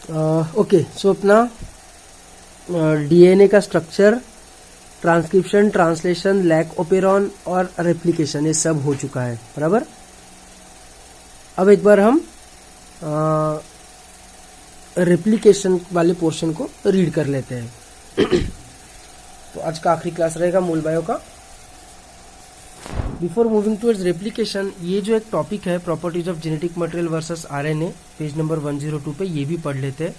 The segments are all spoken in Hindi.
ओके, सो अपना डीएनए का structure, transcription, translation, lac operon और रेप्लिकेशन, ये सब हो चुका है, बराबर। अब एक बार हम रेप्लिकेशन वाले पोर्शन को रीड कर लेते हैं। तो आज का आखिरी क्लास रहेगा मूल बायो का। बिफोर मूविंग टुवर्ड्स रेप्लिकेशन, ये जो एक टॉपिक है properties of genetic material versus RNA, page number 102 पे ये भी पढ़ लेते हैं,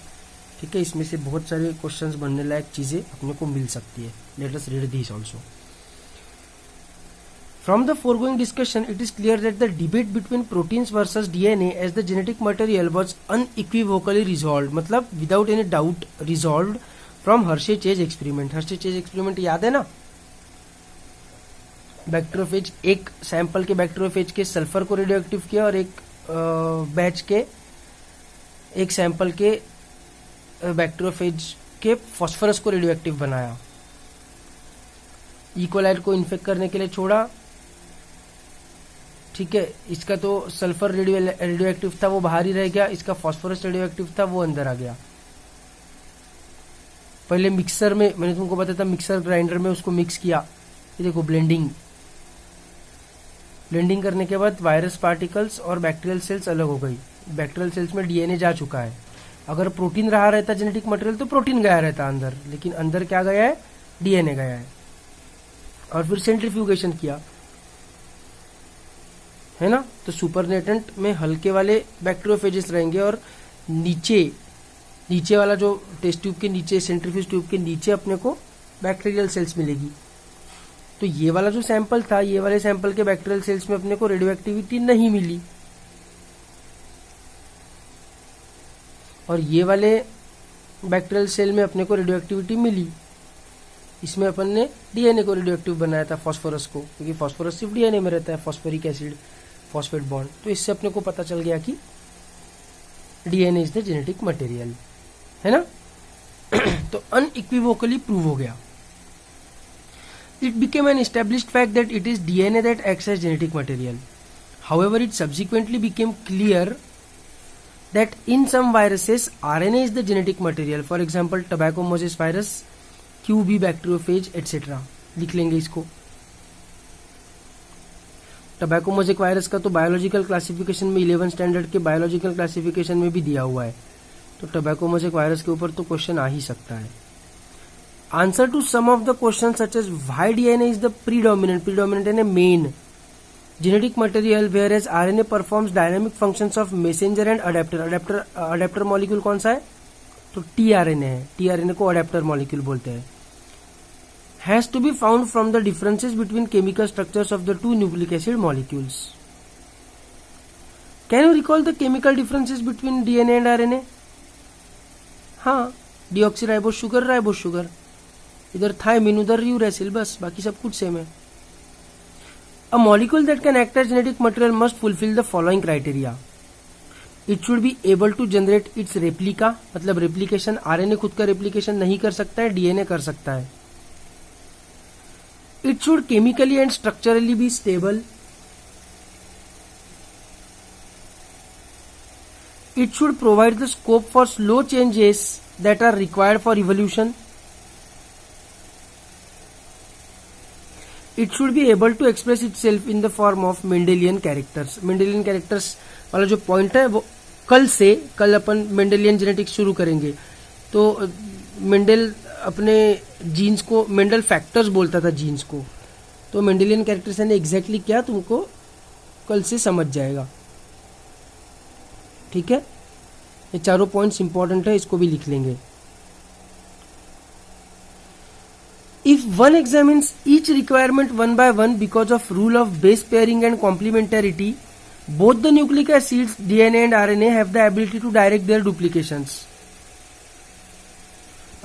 ठीक है। इसमें से बहुत सारे क्वेश्चंस बनने लायक चीजें अपने को मिल सकती है। Let us read this also. From the foregoing discussion, it is clear that the debate between proteins versus DNA as the genetic material was unequivocally resolved, मतलब without any doubt resolved from Hershey-Chase experiment. Hershey-Chase experiment याद है ना? बैक्टीरियोफेज, एक सैंपल के बैक्टीरियोफेज के सल्फर को रेडियो एक्टिव किया और एक बैच के, एक सैंपल के बैक्टीरियोफेज के फॉस्फोरस को रेडियो एक्टिव बनाया। इकोलाइट को इन्फेक्ट करने के लिए छोड़ा, ठीक है। इसका तो सल्फर रेडियो एक्टिव था, वो बाहर ही रह गया। इसका फॉस्फोरस रेडियो एक्टिव था, वो अंदर आ गया। पहले मिक्सर में, मैंने तुमको बताया था, मिक्सर ग्राइंडर में उसको मिक्स किया। ये देखो ब्लेंडिंग करने के बाद वायरस पार्टिकल्स और बैक्टीरियल सेल्स अलग हो गई। बैक्टीरियल सेल्स में डीएनए जा चुका है। अगर प्रोटीन रहा रहता जेनेटिक मटेरियल तो प्रोटीन गया रहता अंदर, लेकिन अंदर क्या गया है? डीएनए गया है। और फिर सेंट्रीफ्यूगेशन किया, है ना। तो सुपरनेटेंट में हल्के वाले बैक्टीरियोफेजेस रहेंगे और नीचे वाला जो टेस्ट ट्यूब के नीचे, सेंट्रीफ्यूज ट्यूब के नीचे अपने को बैक्टीरियल सेल्स मिलेगी। तो ये वाला जो सैंपल था, ये वाले सैंपल के बैक्टीरियल सेल्स में अपने को रेडियो एक्टिविटी नहीं मिली, और ये वाले बैक्टीरियल सेल में अपने को रेडियो एक्टिविटी मिली। इसमें अपन ने डीएनए को रेडियो एक्टिव बनाया था, फॉस्फोरस को, क्योंकि फॉस्फोरस सिर्फ डीएनए में रहता है, फॉस्फोरिक एसिड, फॉस्फेट बॉन्ड। तो इससे अपने को पता चल गया कि DNA is the genetic material, है ना। तो अनइक्विवोकली प्रूव हो गया। It became an established fact that it is DNA that acts as genetic material. However, it subsequently became clear that in some viruses, RNA is the genetic material. For example, Tobacco-Moses virus, QB bacteriophage, etc. लिख लेंगे इसको। टबैको-मोज़ेक वायरस का तो बायोलॉजिकल क्लासिफिकेशन में 11 स्टैंडर्ड के बायोलॉजिकल क्लासिफिकेशन में भी दिया हुआ है। तो टबैको-मोज़ेक वायरस के ऊपर तो क्वेश्चन आ ही सकता है। Answer to some of the questions such as why DNA is the predominant यानी main genetic material whereas RNA performs dynamic functions of messenger and adapter. adapter molecule कौन सा है? तो tRNA है। tRNA को adapter molecule बोलते हैं। Has to be found from the differences between chemical structures of the two nucleic acid molecules. Can you recall the chemical differences between DNA and RNA? हाँ, डीऑक्सीराइबोस शुगर, राइबोस शुगर, इधर थायमिन उधर यूरेसिल, बस, बाकी सब कुछ सेम है। A molecule that can act as genetic material must fulfil the following criteria. It should be able to generate its replica, मतलब रेप्लिकेशन। आरएनए खुद का रेप्लिकेशन नहीं कर सकता है, डीएनए कर सकता है। It should chemically and structurally be stable. It should provide the scope for slow changes that are required for evolution. It should be able to express itself in the form of Mendelian characters. Mendelian characters वाला जो पॉइंट है वो कल अपन मेंडेलियन जेनेटिक्स शुरू करेंगे। तो मेंडल अपने जीन्स को मेंडल फैक्टर्स बोलता था जीन्स को, तो मेंडेलियन कैरेक्टर्स यानी एग्जैक्टली क्या तुमको कल से समझ जाएगा, ठीक है। ये चारों पॉइंट्स इंपॉर्टेंट है, इसको भी लिख लेंगे। If one examines each requirement one by one because of rule of base pairing and complementarity, both the nucleic acids DNA and RNA have the ability to direct their duplications.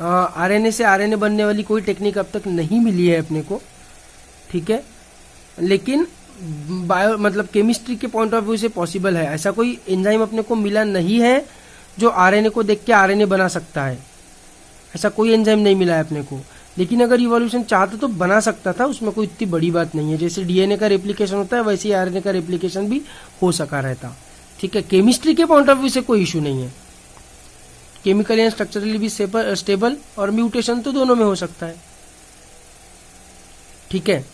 RNA से आरएनए बनने वाली कोई टेक्निक अब तक नहीं मिली है अपने को, ठीक है, लेकिन बायो मतलब केमिस्ट्री के पॉइंट ऑफ व्यू से पॉसिबल है। ऐसा कोई एंजाइम अपने को मिला नहीं है जो आरएनए को देख के आरएनए बना सकता है, ऐसा कोई एंजाइम नहीं मिला है अपने को। लेकिन अगर इवोल्यूशन चाहता तो बना सकता था, उसमें कोई इतनी बड़ी बात नहीं है। जैसे डीएनए का रेप्लिकेशन होता है वैसे ही आरएनए का रेप्लिकेशन भी हो सका रहता, ठीक है। केमिस्ट्री के पॉइंट ऑफ व्यू से कोई इशू नहीं है। केमिकली एंड स्ट्रक्चरली भी स्टेबल, और म्यूटेशन तो दोनों में हो सकता है। ठीक है।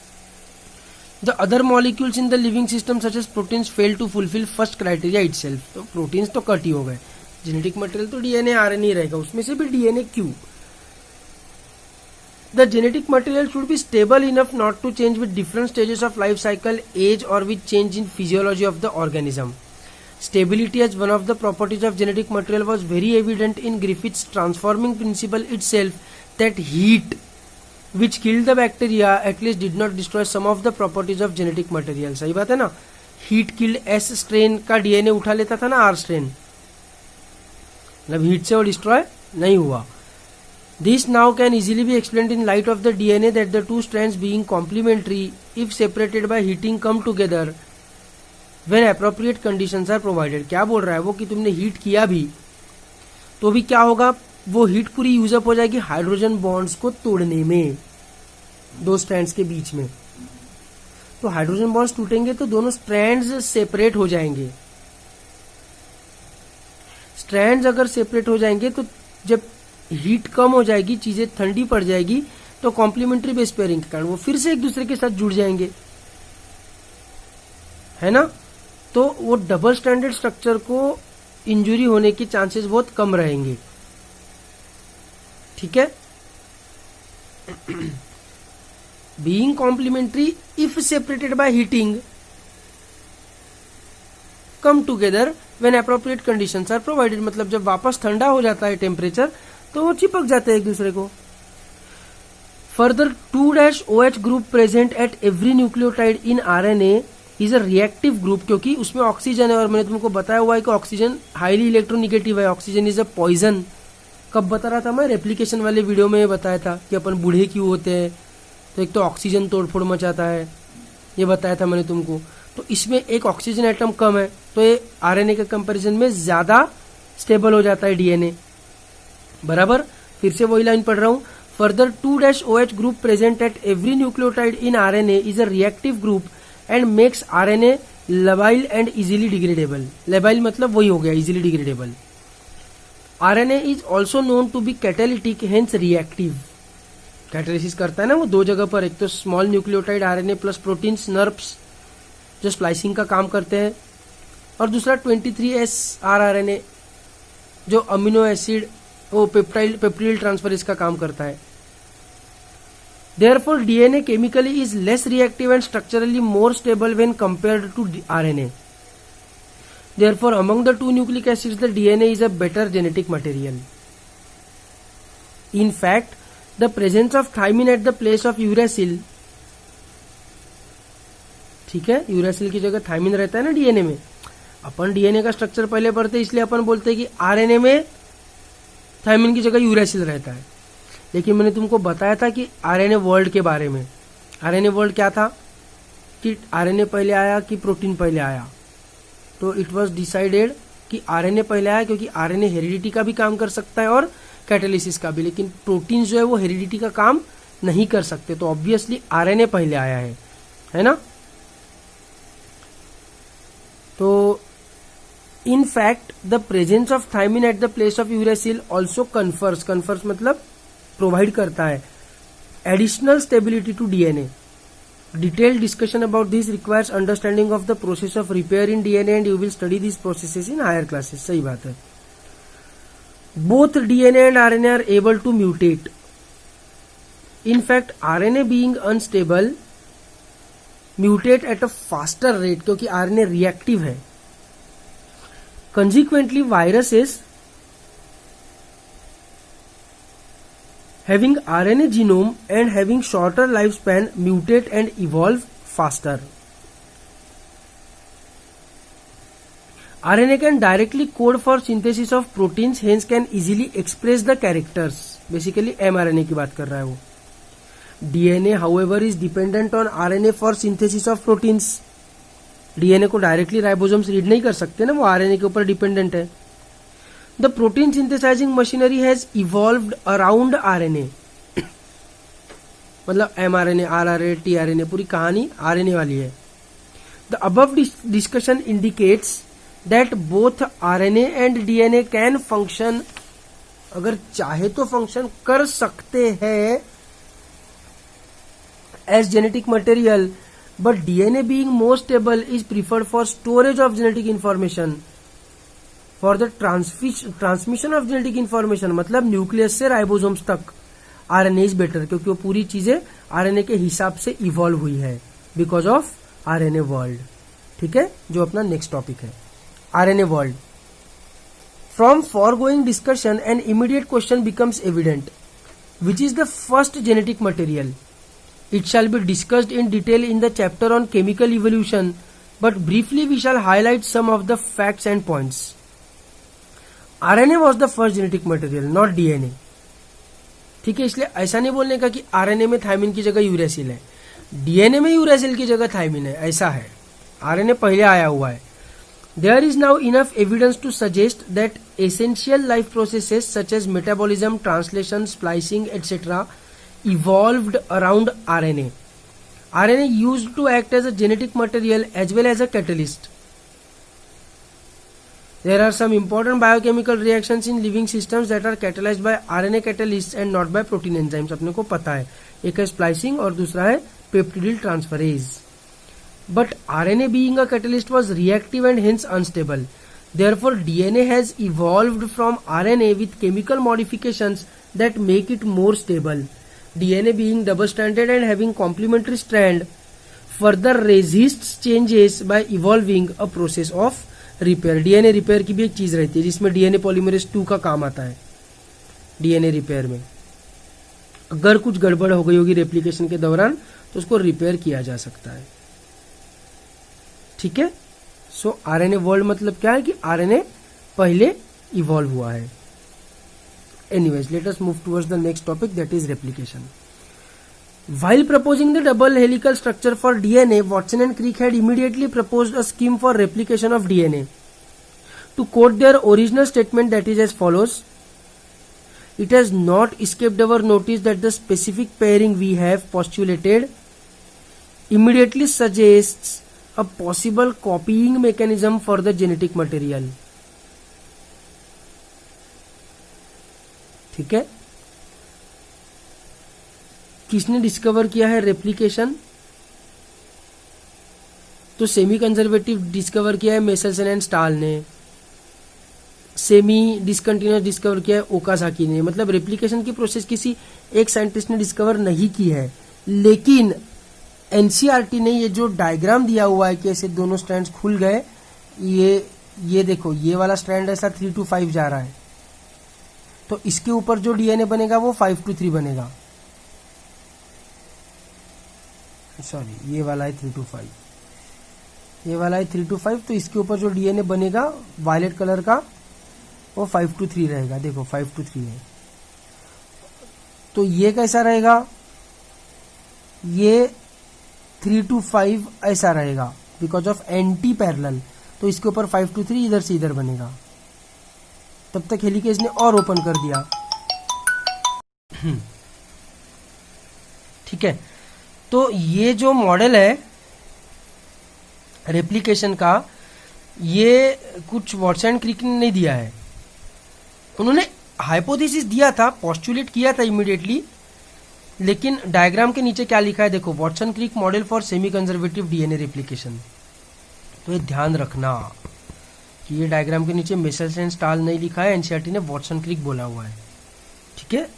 The other molecules in the living system such as proteins fail to fulfil first criteria itself. तो प्रोटीन्स तो कट ही हो गए, जेनेटिक मटेरियल तो डीएनए आरएनए रहेगा, उसमें से भी डीएनए क्यों? The genetic material should be stable enough not to change with different stages of life cycle, age, or with change in physiology of the organism. Stability as one of the properties of genetic material was very evident in Griffith's transforming principle itself, that heat, which killed the bacteria, at least did not destroy some of the properties of genetic material. सही बात है ना? हीट किल्ड एस स्ट्रेन का डीएनए उठा लेता था ना आर स्ट्रेन, मतलब हीट से वो डिस्ट्रॉय नहीं हुआ। This now can easily be explained in light of the DNA that the two strands being complementary, if separated by heating, come together when appropriate conditions are provided. क्या बोल रहा है वो कि तुमने हीट किया भी तो भी क्या होगा, वो हीट पूरी यूज अप हो जाएगी हाइड्रोजन बॉन्ड्स को तोड़ने में, दो स्ट्रैंड्स के बीच में। तो हाइड्रोजन बॉन्ड्स टूटेंगे तो दोनों स्ट्रैंड्स सेपरेट हो जाएंगे। स्ट्रैंड्स अगर सेपरेट हो जाएंगे तो जब हीट कम हो जाएगी, चीजें ठंडी पड़ जाएगी, तो कॉम्प्लीमेंट्री बेस पेयरिंग के कारण वो फिर से एक दूसरे के साथ जुड़ जाएंगे, है ना? तो वो डबल स्टैंडर्ड स्ट्रक्चर को इंजुरी होने के चांसेस बहुत कम रहेंगे। ठीक है। Being complementary if separated by heating come together when appropriate conditions are provided, मतलब जब वापस ठंडा हो जाता है टेम्परेचर तो वो चिपक जाते हैं एक दूसरे को। Further 2-OH group present at every nucleotide in RNA is a reactive group, क्योंकि उसमें ऑक्सीजन है, और मैंने तुमको बताया हुआ है कि ऑक्सीजन हाईली इलेक्ट्रोनिगेटिव है, ऑक्सीजन इज अ पॉइजन। कब बता रहा था मैं? रेप्लिकेशन वाले वीडियो में बताया था कि अपन बूढ़े क्यों होते हैं, तो एक तो ऑक्सीजन तोड़फोड़ मचाता है, ये बताया था मैंने तुमको। तो इसमें एक ऑक्सीजन एटम कम है तो ये आरएनए के कंपैरिजन में ज्यादा स्टेबल हो जाता है डीएनए, बराबर। फिर से वही लाइन पढ़ रहा हूं। Further 2-OH group present at every nucleotide in RNA is a reactive group and makes RNA labile and easily degradable. Labile मतलब वही हो गया, easily degradable. RNA is also known to be catalytic, hence reactive. Catalysis करता है ना वो दो जगह पर, एक तो small nucleotide RNA plus proteins snurps जो स्प्लाइसिंग का काम करते हैं, और दूसरा 23SR आरएनए जो अमीनो एसिड वो पेप्टाइल ट्रांसफरेज का काम करता है। Therefore, DNA chemically is less reactive and structurally more stable when compared to RNA. Therefore, among the two nucleic acids, the DNA is a better genetic material. In fact, the presence of thymine at the place of uracil, ठीक है, यूरासिल की जगह थायमिन रहता है ना डीएनए में। अपन डीएनए का स्ट्रक्चर पहले पढ़ते हैं, इसलिए अपन बोलते हैं कि आरएनए में थायमिन की जगह यूरासिल रहता है। लेकिन मैंने तुमको बताया था कि आरएनए वर्ल्ड के बारे में। आरएनए वर्ल्ड क्या था कि आरएनए पहले आया कि प्रोटीन पहले आया, तो इट वाज डिसाइडेड कि आरएनए पहले आया, क्योंकि आरएनए हेरिडिटी का भी काम कर सकता है और कैटालिसिस का भी, लेकिन प्रोटीन जो है वो हेरिडिटी का काम नहीं कर सकते, तो ऑब्वियसली आरएनए पहले आया है ना। तो in fact the presence of thymine at the place of uracil also confers मतलब प्रोवाइड करता है additional stability to DNA. Detailed discussion about this requires understanding of the process of repair in DNA and you will study this processes in higher classes. सही बात है। Both DNA and RNA are able to mutate. In fact RNA being unstable mutate at a faster rate, क्योंकि आरएनए रिएक्टिव है। Consequently viruses having RNA genome and having shorter lifespan mutate and evolve faster. RNA can directly code for synthesis of proteins, hence can easily express the characters. Basically mRNA की बात कर रहा है वो। DNA however is dependent on RNA for synthesis of proteins. DNA को डायरेक्टली राइबोसोम्स रीड नहीं कर सकते ना, वो RNA के ऊपर डिपेंडेंट है। The protein synthesizing machinery has evolved around RNA. मतलब mRNA, RRA, tRNA, पूरी कहानी RNA वाली है। The above discussion indicates that both RNA and DNA can function अगर चाहे तो फंक्शन कर सकते हैं as genetic material, but DNA being more stable is preferred for storage of genetic information, for the transmission of genetic information, मतलब न्यूक्लियस से राइबोसोम्स तक आरएनए इज बेटर, क्योंकि वो पूरी चीजें आरएनए के हिसाब से इवॉल्व हुई है बिकॉज ऑफ आरएनए वर्ल्ड। ठीक है, जो अपना नेक्स्ट टॉपिक है RNA world. From forgoing discussion an immediate question becomes evident, which is the first genetic material? It shall be discussed in detail in the chapter on chemical evolution, but briefly we shall highlight some of the facts and points. RNA was the first genetic material, not DNA. ठीक है, इसलिए ऐसा नहीं बोलने का कि आरएनए में थायमिन की जगह यूरेसिल है, डीएनए में यूरेसिल की जगह थायमिन है, ऐसा है। आरएनए पहले आया हुआ है। There is now enough evidence to suggest that essential life processes such as metabolism, translation, splicing, etc. evolved around RNA. RNA used to act as a genetic material as well as a catalyst. There are some important biochemical reactions in living systems that are catalyzed by RNA catalysts and not by protein enzymes. अपने को पता है, एक है splicing और दूसरा है peptidyl transferase. But RNA being a catalyst was reactive and hence unstable. Therefore, DNA has evolved from RNA with chemical modifications that make it more stable. DNA being double-stranded and having complementary strand further resists changes by evolving a process of repair. DNA repair की भी एक चीज रहती है जिसमें DNA पॉलीमरेज 2 का काम आता है। DNA रिपेयर में अगर कुछ गड़बड़ हो गई होगी रेप्लिकेशन के दौरान तो उसको रिपेयर किया जा सकता है। ठीक है, सो आरएनए वर्ल्ड मतलब क्या है कि आरएनए पहले इवॉल्व हुआ है। Anyways, let us move towards the next topic, that is replication. While proposing the double helical structure for DNA, Watson and Crick had immediately proposed a scheme for replication of DNA. To quote their original statement, that is as follows: "It has not escaped our notice that the specific pairing we have postulated immediately suggests a possible copying mechanism for the genetic material." ठीक है, किसने डिस्कवर किया है रेप्लिकेशन? तो सेमी कंजर्वेटिव डिस्कवर किया है मेसेल्सन एंड स्टाल ने, सेमी डिसकंटिन्यूअस डिस्कवर किया है ओकाजाकी ने। मतलब रेप्लिकेशन की प्रोसेस किसी एक साइंटिस्ट ने डिस्कवर नहीं की है, लेकिन एनसीईआरटी ने ये जो डायग्राम दिया हुआ है कि ऐसे दोनों स्ट्रैंड्स खुल गए, ये देखो, ये वाला स्ट्रैंड ऐसा 3 to 5 जा रहा है, तो इसके ऊपर जो डीएनए बनेगा वो 5 to 3 बनेगा। सॉरी, ये वाला है 3 to 5, ये वाला है 3 to 5, तो इसके ऊपर जो डीएनए बनेगा वायलेट कलर का वो 5 to 3 रहेगा। देखो 5 to 3 है, तो ये कैसा रहेगा? ये 3 to 5 ऐसा रहेगा बिकॉज ऑफ एंटी पैरेलल, तो इसके ऊपर 5 to 3 इधर से इधर बनेगा। तब तक हेलिकेज ने और ओपन कर दिया। ठीक है, तो ये जो मॉडल है रेप्लिकेशन का, ये कुछ वॉटसन एंड क्रिक ने नहीं दिया है, उन्होंने हाइपोथेसिस दिया था, पोस्टुलेट किया था इमीडिएटली, लेकिन डायग्राम के नीचे क्या लिखा है देखो, Watson Crick model for semi conservative DNA replication. तो ये ध्यान रखना कि ये डायग्राम के नीचे मेसेल्सन एंड स्टाल नहीं लिखा है, एनसीईआरटी ने वॉटसन क्रिक बोला हुआ है। ठीक है,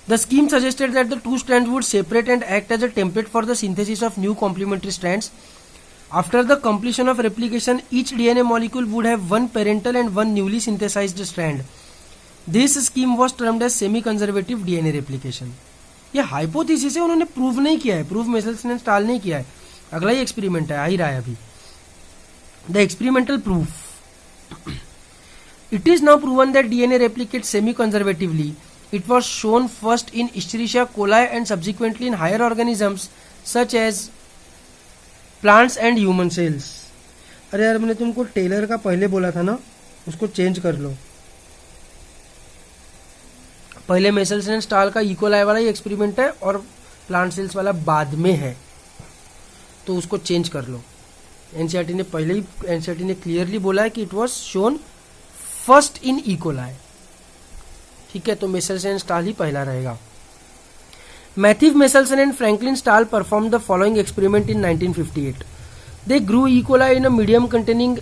The scheme suggested that the two strands would separate and act as a template for the synthesis of new complementary strands. After the completion of replication, each DNA molecule would have one parental and one newly synthesized strand. This scheme was termed as semi-conservative DNA replication. ये हाइपोथेसिस है, उन्होंने प्रूव नहीं किया है, प्रूव मेसेल्सन एंड स्टाल नहीं किया है। अगला ही एक्सपेरिमेंट है, आ ही रहा है अभी। The experimental proof. It is now proven that DNA replicates semi-conservatively. It was shown first in Escherichia coli and subsequently in higher organisms such as plants and human cells. अरे यार, मैंने तुमको टेलर का पहले बोला था ना, उसको चेंज कर लो। पहले मेसेल्सन एंड स्टाल का इकोलाई वाला ही एक्सपेरिमेंट है और प्लांट सेल्स वाला बाद में है, तो उसको चेंज कर लो। एनसीईआरटी ने पहले ही क्लियरली बोला है कि it was shown first in E coli. ठीक है, तो मेसेल्सन एंड स्टाल ही पहला रहेगा। Matthew Meselson and Franklin Stahl performed the following experiment in 1958। They grew E coli in a medium containing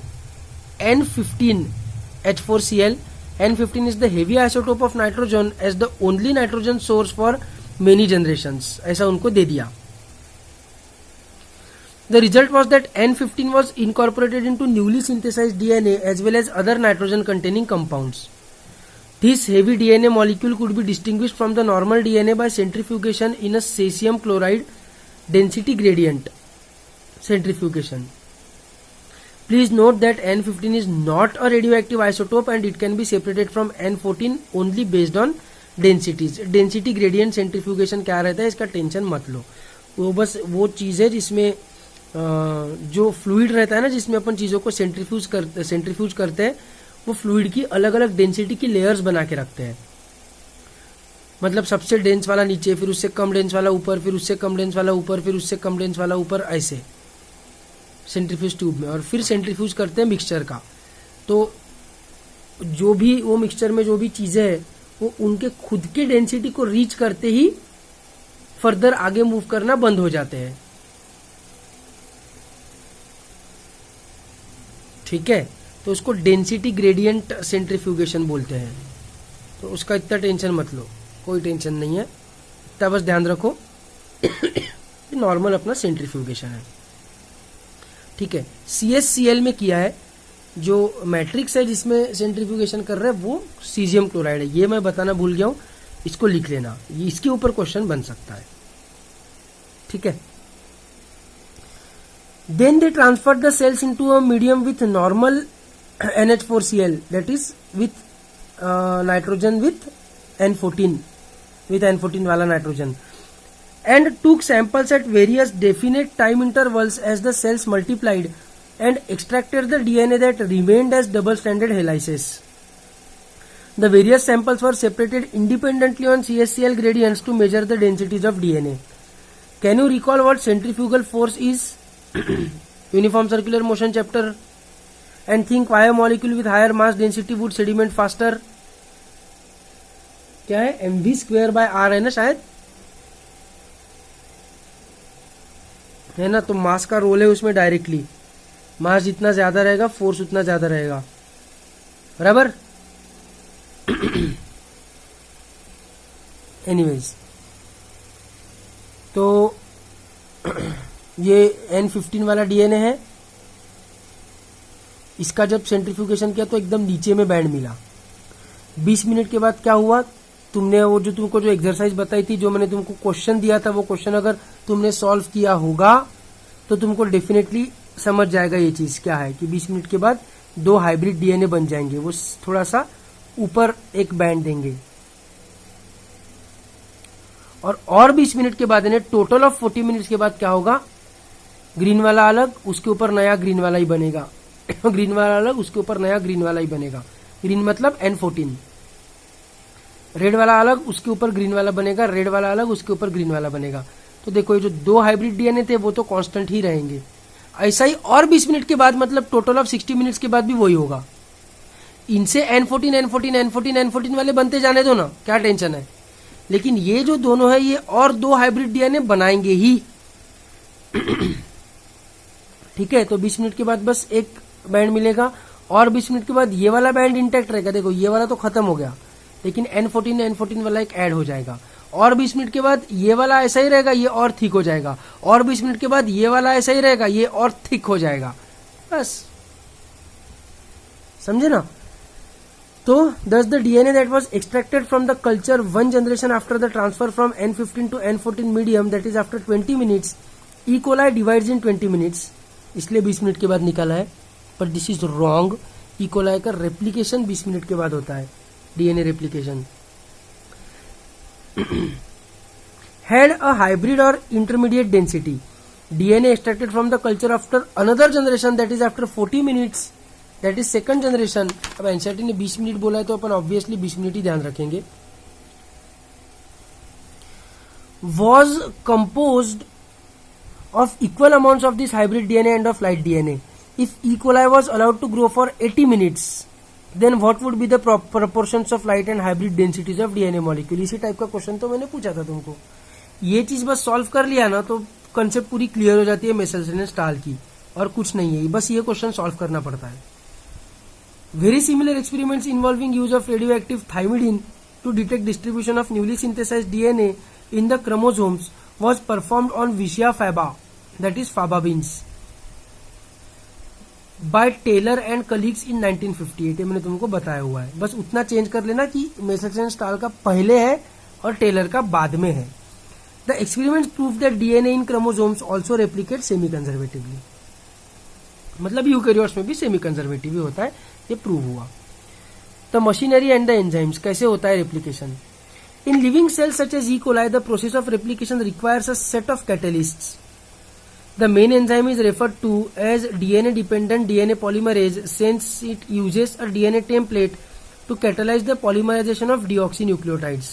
N15H4Cl. N15 is the heavy isotope of nitrogen as the only nitrogen source for many generations. ऐसा उनको दे दिया। The result was that N15 was incorporated into newly synthesized DNA as well as other nitrogen containing compounds. This heavy DNA molecule could be distinguished from the normal DNA by centrifugation in a cesium chloride density gradient centrifugation. Please note that N15 is not a radioactive isotope and it can be separated from N14 only based on densities. Density gradient centrifugation क्या रहता है, इसका टेंशन मत लो। वो बस वो चीज़ है जिसमें जो फ्लूइड रहता है ना, जिसमें अपन चीज़ों को सेंट्रीफ्यूज करते हैं, वो फ्लूइड की अलग अलग डेंसिटी की लेयर्स बना के रखते हैं। मतलब सबसे डेंस वाला नीचे, फिर उससे कम डेंस वाला ऊपर, फिर उससे कम डेंस वाला ऊपर, फिर उससे कम डेंस वाला ऊपर, ऐसे सेंट्रीफ्यूज ट्यूब में। और फिर सेंट्रीफ्यूज करते हैं मिक्सचर का। तो जो भी वो मिक्सचर में जो भी चीजें है वो उनके खुद के डेंसिटी को रीच करते ही फर्दर आगे मूव करना बंद हो जाते हैं। ठीक है, तो उसको डेंसिटी ग्रेडियंट सेंट्रीफ्यूगेशन बोलते हैं। तो उसका इतना टेंशन मत लो, कोई टेंशन नहीं है, इतना बस ध्यान रखो नॉर्मल अपना सेंट्रीफ्यूगेशन है। ठीक है, CSCl में किया है, जो मैट्रिक्स है जिसमें सेंट्रीफ्यूगेशन कर रहे हैं वो सीजियम क्लोराइड है। ये मैं बताना भूल गया हूं, इसको लिख लेना, ये इसके ऊपर क्वेश्चन बन सकता है। ठीक है, then they transfer the cells into a medium with normal NH4Cl, that is with nitrogen with N14 वाला nitrogen, and took samples at various definite time intervals as the cells multiplied and extracted the DNA that remained as double-stranded helices. The various samples were separated independently on CSCl gradients to measure the densities of DNA. Can you recall what centrifugal force is? Uniform circular motion chapter. And think why a molecule with higher mass density would sediment faster. क्या है, mv²/r है ना शायद, है ना। तो मास का रोल है उसमें डायरेक्टली, मास जितना ज्यादा रहेगा फोर्स उतना ज्यादा रहेगा, बराबर। एनीवेज, तो ये N15 वाला डीएनए है, इसका जब सेंट्रीफ्यूगेशन किया तो एकदम नीचे में बैंड मिला। 20 मिनट के बाद क्या हुआ, तुमने वो जो तुमको जो एक्सरसाइज बताई थी, जो मैंने तुमको क्वेश्चन दिया था, वो क्वेश्चन अगर तुमने सॉल्व किया होगा तो तुमको डेफिनेटली समझ जाएगा ये चीज क्या है, कि 20 मिनट के बाद 2 हाइब्रिड डीएनए बन जाएंगे, वो थोड़ा सा ऊपर एक बैंड देंगे। और 20 मिनट के बाद, यानी टोटल ऑफ 40 मिनट्स के बाद क्या होगा, ग्रीन वाला अलग, उसके ऊपर नया ग्रीन वाला ही बनेगा। ग्रीन वाला अलग, उसके ऊपर नया ग्रीन वाला ही बनेगा। ग्रीन मतलब N14। रेड वाला अलग, उसके ऊपर ग्रीन वाला बनेगा, रेड वाला अलग, उसके ऊपर ग्रीन वाला बनेगा। तो देखो ये जो 2 हाइब्रिड डीएनए थे वो तो कांस्टेंट ही रहेंगे। ऐसा ही और 20 मिनट के बाद, मतलब टोटल ऑफ 60 मिनट्स के बाद भी वही होगा। इनसे N14 वाले बनते जाने दो ना, क्या टेंशन है। लेकिन ये जो दोनों है ये और 2 हाइब्रिड डीएनए बनाएंगे ही। ठीक है, तो 20 मिनट के बाद बस एक बैंड मिलेगा, और 20 मिनट के बाद ये वाला बैंड इंटैक्ट रहेगा। देखो ये वाला तो खत्म हो गया, लेकिन N14 वाला एक ऐड हो जाएगा। और 20 मिनट के बाद ये वाला ऐसा ही रहेगा, ये और थिक हो जाएगा। और 20 मिनट के बाद ये वाला ऐसा ही रहेगा, ये और थिक हो जाएगा। बस समझे ना। तो thus the DNA that was extracted from the culture 1 generation after the transfer from N15 to N14 medium, that is after 20 minutes, E. coli divides in 20 minutes, इसलिए 20 मिनट के बाद निकाला है। पर this is wrong. E. coli का रेप्लिकेशन 20 मिनट के बाद होता है, DNA replication. Had a hybrid or intermediate density, DNA extracted from the culture after another generation, that is after 40 minutes, that is second generation। अब एनसीईआरटी ने 20 मिनट बोला है तो अपन ऑब्वियसली 20 मिनट ही ध्यान रखेंगे। Was composed of equal amounts of this hybrid DNA and of light DNA. If E. coli was allowed to grow for 80 minutes, then what would be the proportions of light and hybrid densities of DNA molecule. इसी टाइप का क्वेश्चन तो मैंने पूछा था तुमको। ये चीज बस सॉल्व कर लिया ना तो कंसेप्ट पूरी क्लियर हो जाती है मेसेल्सन एंड स्टाल की, और कुछ नहीं है, बस ये क्वेश्चन सॉल्व करना पड़ता है। Very similar experiments involving use of radioactive thymidine to detect distribution of newly synthesised DNA in the chromosomes was performed on Vicia faba, that is faba beans, by Taylor and colleagues in 1958। ये मैंने तुमको बताया हुआ है, बस उतना चेंज कर लेना कि मेसेल्सन स्टाल का पहले है और टेलर का बाद में है। The experiments proved that DNA in chromosomes also replicate semi conservatively, मतलब यूकेरियोट्स में भी सेमी कंजर्वेटिव ही होता है, ये प्रूव हुआ। The machinery and the enzymes, कैसे होता है replication. In living cells such as E. coli, the process of replication requires a set of catalysts. The main enzyme is referred to as DNA-dependent DNA polymerase, since it uses a DNA template to catalyze the polymerization of deoxynucleotides.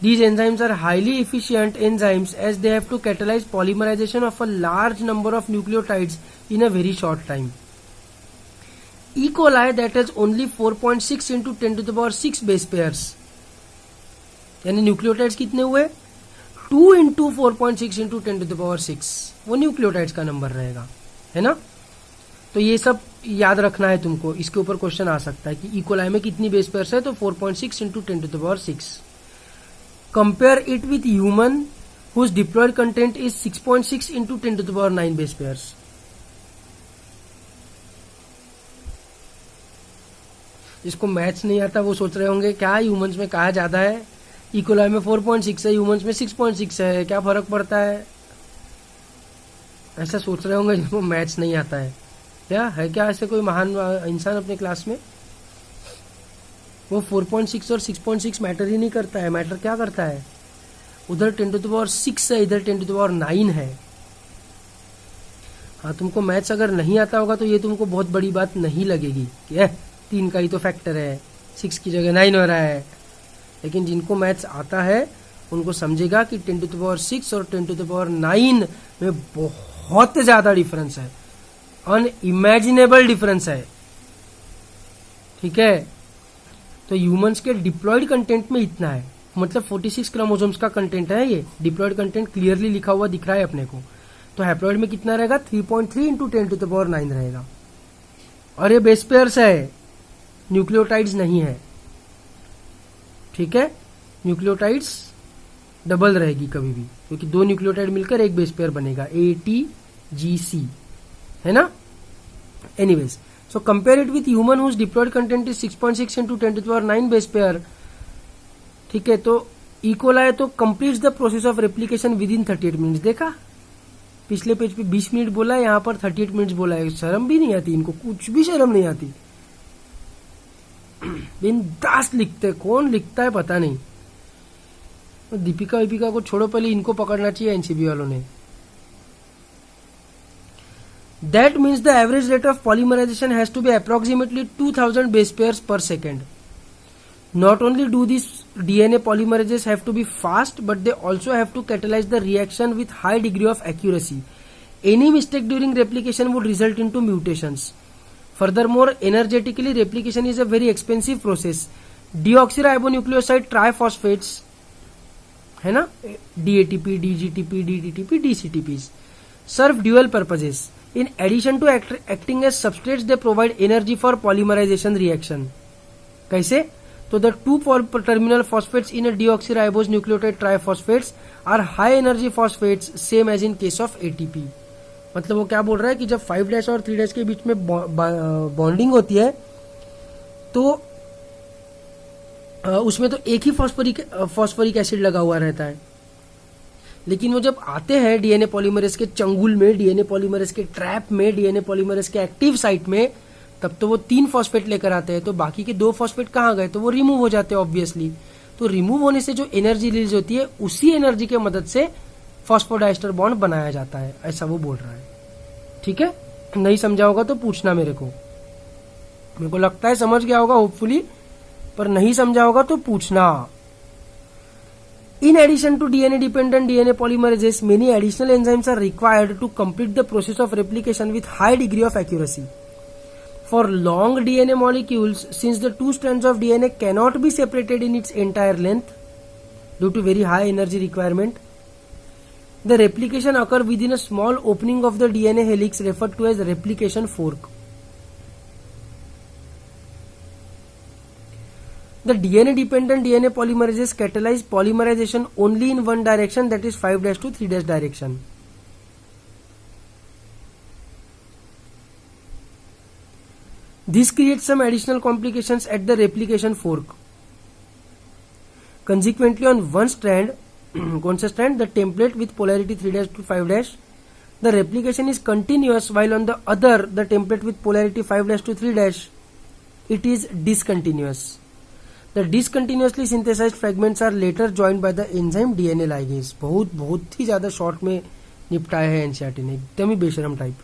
These enzymes are highly efficient enzymes as they have to catalyze polymerization of a large number of nucleotides in a very short time. E. coli that has only 4.6 into 10 to the power 6 base pairs, यानी न्यूक्लियोटाइड्स कितने हुए 2 into 4.6 into 10 to the power 6, वो न्यूक्लियोटाइड्स का नंबर रहेगा, है ना। तो ये सब याद रखना है तुमको, इसके ऊपर क्वेश्चन आ सकता है कि इकोलाई में कितनी बेस पेयर्स है, तो 4.6 into 10 to the power 6। Compare it with human whose diploid content is 6.6 into 10 to the power 9 base pairs. जिसको मैथ्स नहीं आता वो सोच रहे होंगे क्या ह्यूमंस में कहा ज्यादा है, इकोलाई में 4.6 है, ह्यूमंस में 6.6 है, क्या फर्क पड़ता है, ऐसा सोच रहे होंगे जिनको मैथ्स नहीं आता है। क्या है, क्या ऐसे कोई महान इंसान अपने क्लास में? वो 4.6 और 6.6 मैटर ही नहीं करता है। मैटर क्या करता है, उधर 10 टू द पावर 6 है, इधर 10 टू द पावर 9 है। हाँ, तुमको मैथ्स अगर नहीं आता होगा तो ये तुमको बहुत बड़ी बात नहीं लगेगी कि 3 का ही तो फैक्टर है, 6 की जगह 9 हो रहा है। लेकिन जिनको मैथ्स आता है उनको समझेगा कि 10 टू द पावर 6 और 10 टू द पावर 9 में बहुत ज्यादा डिफरेंस है, अनइमेजिनेबल डिफरेंस है। ठीक है, तो ह्यूमंस के डिप्लॉयड कंटेंट में इतना है, मतलब 46 क्रोमोसोम्स का कंटेंट है। ये डिप्लॉयड कंटेंट क्लियरली लिखा हुआ दिख रहा है अपने को। तो हैप्लॉयड में कितना रहेगा, 3.3 इंटू 10 टू द पावर 9 रहेगा। और ये बेस पेयर्स है, न्यूक्लियोटाइड्स नहीं है। ठीक है, न्यूक्लियोटाइड्स डबल रहेगी कभी भी, क्योंकि 2 न्यूक्लियोटाइड मिलकर एक बेस पेयर बनेगा, ATGC, है ना। Anyways, so compare it with human whose diploid content is 6.6 into 10 to the power 9 base pair. ठीक है, तो इकोलाई तो completes the process of replication within 38 minutes. देखा, पिछले पेज पे 20 मिनट बोला है, यहाँ पर 38 मिनट्स बोला है। शर्म भी नहीं आती इनको, कुछ भी शर्म नहीं आती, बिंदास लिखते। कौन लिखता है पता नहीं। दीपिका को छोड़ो, पहले इनको पकड़ना चाहिए एनसीबी वालों ने। That means the average rate of polymerization has to be approximately 2000 base pairs per second. Not only do this DNA polymerases have to be fast, but they also have to catalyse the reaction with high degree of accuracy. Any mistake during replication would result in to mutations. Furthermore, energetically replication is a very expensive process. Deoxyribonucleoside triphosphates, है ना, DATP, DGTP, DTTP, DCTPs, serve dual purposes. In addition to acting as substrates, they provide energy for polymerization reaction. कैसे? तो the 2 terminal phosphates in a deoxyribose nucleotide triphosphates are high energy phosphates, same as in case of ATP. मतलब वो क्या बोल रहा है कि जब 5' और 3' के बीच में बॉन्डिंग होती है तो उसमें तो एक ही फॉस्फोरिक एसिड लगा हुआ रहता है। लेकिन वो जब आते हैं डीएनए पॉलीमरेज के चंगुल में, डीएनए पॉलीमरेज के ट्रैप में, डीएनए पॉलीमरेज के एक्टिव साइट में, तब तो वो 3 फॉस्फेट लेकर आते हैं। तो बाकी के 2 फॉस्फेट कहाँ गए, तो वो रिमूव हो जाते हैं ऑब्वियसली। तो रिमूव होने से जो एनर्जी रिलीज होती है, उसी एनर्जी के मदद से फॉस्फोडाइस्टर बॉन्ड बनाया जाता है, ऐसा वो बोल रहा है। ठीक है, नहीं समझा होगा तो पूछना मेरे को लगता है समझ गया होगा होपफुली, पर नहीं समझा होगा तो पूछना। In addition to DNA-dependent DNA polymerases, many additional enzymes are required to complete the process of replication with high degree of accuracy. For long DNA molecules, since the two strands of DNA cannot be separated in its entire length due to very high energy requirement, the replication occur within a small opening of the DNA helix referred to as replication fork. The DNA-dependent DNA polymerases catalyze polymerization only in one direction, that is 5' to 3' direction. This creates some additional complications at the replication fork. Consequently, on one strand, कौन सा strand, the template with polarity 3' to 5', the replication is continuous, while on the other, the template with polarity 5' to 3', it is discontinuous. The discontinuously synthesized fragments are later joined by the enzyme DNA ligase. बहुत ही ज्यादा शॉर्ट में निपटाया है एनसीईआरटी ने, एकदम ही बेशरम type.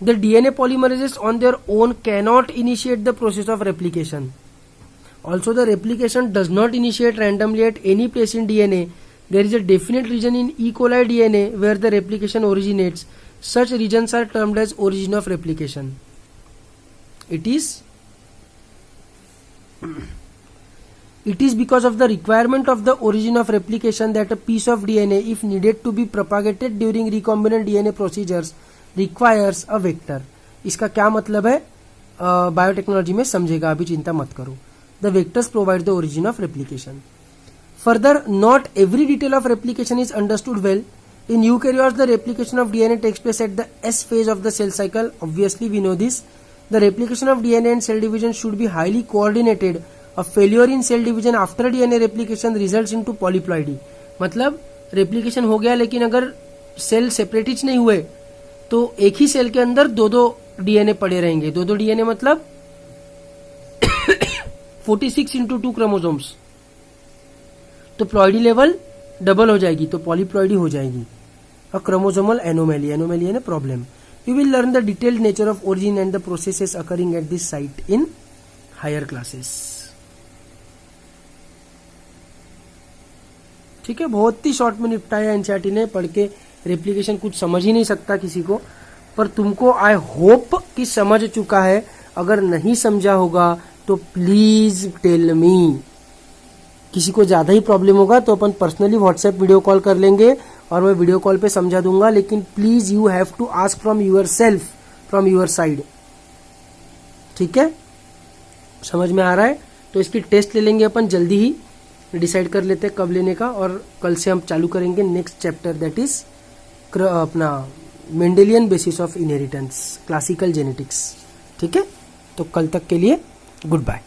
The DNA polymerases on their own cannot initiate the process of replication. Also, the replication does not initiate randomly at any place in DNA. There is a definite region in E. coli DNA where the replication originates. Such regions are termed as origin of replication. It is because of the requirement of the origin of replication that a piece of DNA, if needed to be propagated during recombinant DNA procedures, requires a vector. इसका क्या मतलब है बायोटेक्नोलॉजी में समझेगा, अभी चिंता मत करो. The vectors provide the origin of replication. Further, not every detail of replication is understood well. In eukaryotes, the replication of DNA takes place at the S phase of the cell cycle. Obviously, we know this. The replication of DNA and cell division should be highly coordinated. A failure in cell division after DNA replication results into polyploidy. मतलब replication हो गया, लेकिन अगर सेल सेपरेट नहीं हुए तो एक ही सेल के अंदर दो डीएनए पड़े रहेंगे. दो डीएनए मतलब 46 इंटू 2 क्रोमोसोम्स, तो प्लॉइडी लेवल डबल हो जाएगी, तो पॉलीप्लॉइडी हो जाएगी. अ क्रोमोसोमल एनोमैली है ना problem. You will learn the detailed nature of origin and the processes occurring at this site in higher classes. ठीक है, बहुत ही शॉर्ट में निपटाया एनसीईआरटी ने. पढ़ के रेप्लिकेशन कुछ समझ ही नहीं सकता किसी को, पर तुमको आई होप कि समझ चुका है. अगर नहीं समझा होगा तो प्लीज टेल मी. किसी को ज्यादा ही प्रॉब्लम होगा तो अपन पर्सनली व्हाट्सएप वीडियो कॉल कर लेंगे और मैं वीडियो कॉल पे समझा दूंगा. लेकिन please you have to ask from yourself, from your side. ठीक है, समझ में आ रहा है? तो इसकी टेस्ट ले लेंगे अपन जल्दी ही, डिसाइड कर लेते हैं कब लेने का, और कल से हम चालू करेंगे नेक्स्ट चैप्टर, दैट इज अपना Mendelian basis of inheritance, classical genetics. ठीक है, तो कल तक के लिए गुड बाय.